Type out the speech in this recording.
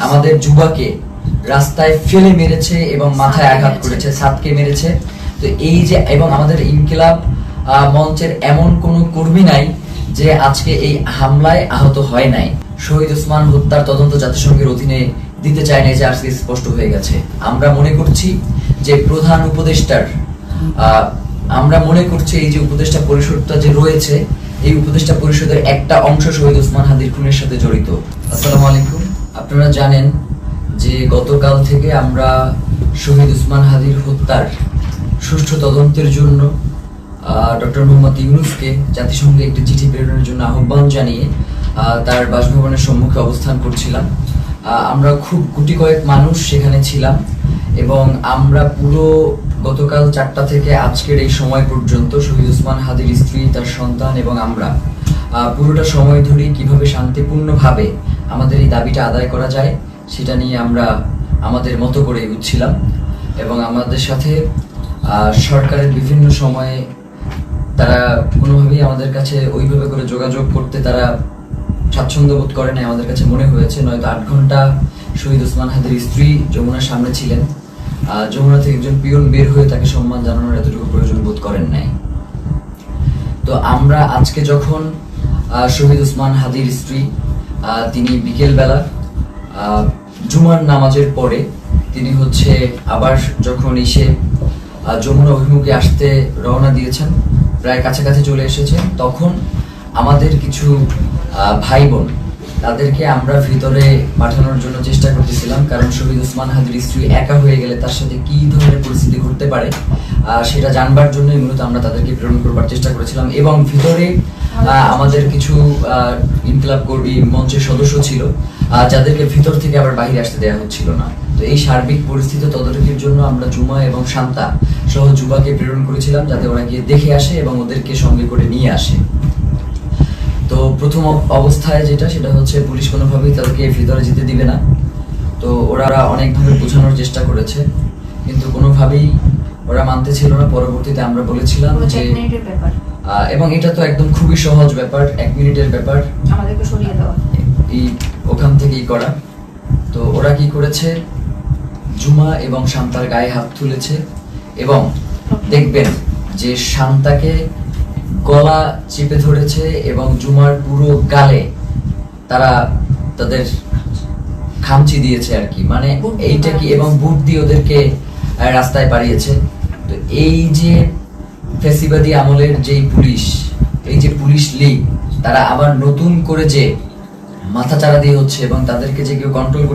আমাদের যুবাকে রাস্তায় ফেলে মেরেছে এবং মাথায় আঘাত করেছে, সাতকে মেরেছে। তো এই যে, এবং আমাদের ইনকিলাব মঞ্চের এমন কোনো কর্মী নাই যে আজকে এই হামলায় আহত হয় নাই। শহীদ ওসমান হত্যার তদন্ত জাতিসংঘের অধীনে দিতে চায় না, যে আজকে স্পষ্ট হয়ে গেছে। আমরা মনে করছি যে প্রধান উপদেষ্টার আমরা মনে করছি এই যে উপদেষ্টা পরিষদটা যে রয়েছে, এই উপদেষ্টা পরিষদের একটা অংশ শহীদ ওসমান হাদির খুনের সাথে জড়িত। আসসালামু আলাইকুম। আপনারা জানেন যে গতকাল থেকে আমরা শহীদ ওসমান হাদির হত্যার সুষ্ঠু তদন্তের জন্য ডক্টর মোহাম্মদ ইউনূসকে জাতিসংঘে একটি চিঠি প্রেরণের জন্য আহ্বান জানিয়ে তার বাসভবনের সম্মুখে অবস্থান করছিলাম। আমরা খুব গুটি কয়েক মানুষ সেখানে ছিলাম এবং আমরা পুরো গতকাল 4টা থেকে আজকের এই সময় পর্যন্ত শহীদ ওসমান হাদির স্ত্রী, তার সন্তান এবং আমরা পুরোটা সময় ধরে কিভাবে শান্তিপূর্ণভাবে আমাদের এই দাবিটা আদায় করা যায় সেটা নিয়ে আমরা আমাদের মতো করে এগুচ্ছিলাম। এবং আমাদের সাথে সরকারের বিভিন্ন সময়ে তারা কোনোভাবেই আমাদের কাছে ওইভাবে করে যোগাযোগ করতে তারা স্বাচ্ছন্দ্য বোধ করে না, আমাদের কাছে মনে হয়েছে। নয়তো 8 ঘন্টা শহীদ ওসমান হাদির স্ত্রী যমুনার সামনে ছিলেন, যমুনা থেকে একজন পিয়ন বের হয়ে তাকে সম্মান জানানোর এতটুকু প্রয়োজন বোধ করেন নাই। তো আমরা আজকে যখন শহীদ ওসমান হাদির স্ত্রী তিনি বিকেলবেলা জুমার নামাজের পরে তিনি আবার যখন এসে যমুনা অভিমুখে আসতে রওনা দিয়েছেন, প্রায় কাছাকাছি চলে এসেছেন, তখন আমাদের কিছু ভাই বোন তাদেরকে আমরা ভিতরে পাঠানোর জন্য চেষ্টা করতেছিলাম। কারণ শহীদ ওসমান হাদির স্ত্রী একা হয়ে গেলে তার সাথে কি ধরনের পরিস্থিতি ঘটতে পারে সেটা জানবার জন্যই মূলত আমরা তাদেরকে প্রেরণ করবার চেষ্টা করেছিলাম। এবং ভিতরে আমাদের কিছু ইনকিলাব কর্মী মঞ্চের সদস্য ছিল যাদেরকে ভিতর থেকে আবার বাইরে আসতে দেওয়া হচ্ছিল না। তো এই সার্বিক পরিস্থিতি তদারকির জন্য আমরা জুমা এবং শান্তা সহ যুবাকে প্রেরণ করেছিলাম যাতে ওরা গিয়ে দেখে আসে এবং ওদেরকে সঙ্গে করে নিয়ে আসে। তো প্রথম অবস্থায় সেটা হচ্ছে পুলিশ কোনোভাবেই তাদেরকে ভিতরে যেতে দিবে না। তো ওরা অনেকভাবে বোঝানোর চেষ্টা করেছে কিন্তু কোনোভাবেই ওরা মানতে ছিল না। পরবর্তীতে আমরা বলেছিলাম যে এবং এটা তো একদম খুবই সহজ ব্যাপার, 1 মিনিটের ব্যাপার, আমাদেরকে সরিয়ে দেওয়া এই ওখান থেকেই করা। তো ওরা কি করেছে, জুমা এবং শান্তার গায়ে হাত তুলেছে এবং দেখবেন যে শান্তাকে গলা চেপে ধরেছে এবং জুমার পুরো গালে তারা তাদের খামচি দিয়েছে আর কি, মানে এইটা কি, এবং বুট দিয়ে ওদেরকে রাস্তায় পাঠিয়েছে। তো এই যে ফ্যাসিবাদী আমলের যেই পুলিশ, এই যে পুলিশ লীগ, তারা আবার নতুন করে যে মাথাচাড়া দিয়ে হচ্ছে এবং তাদেরকে যে কেউ কন্ট্রোল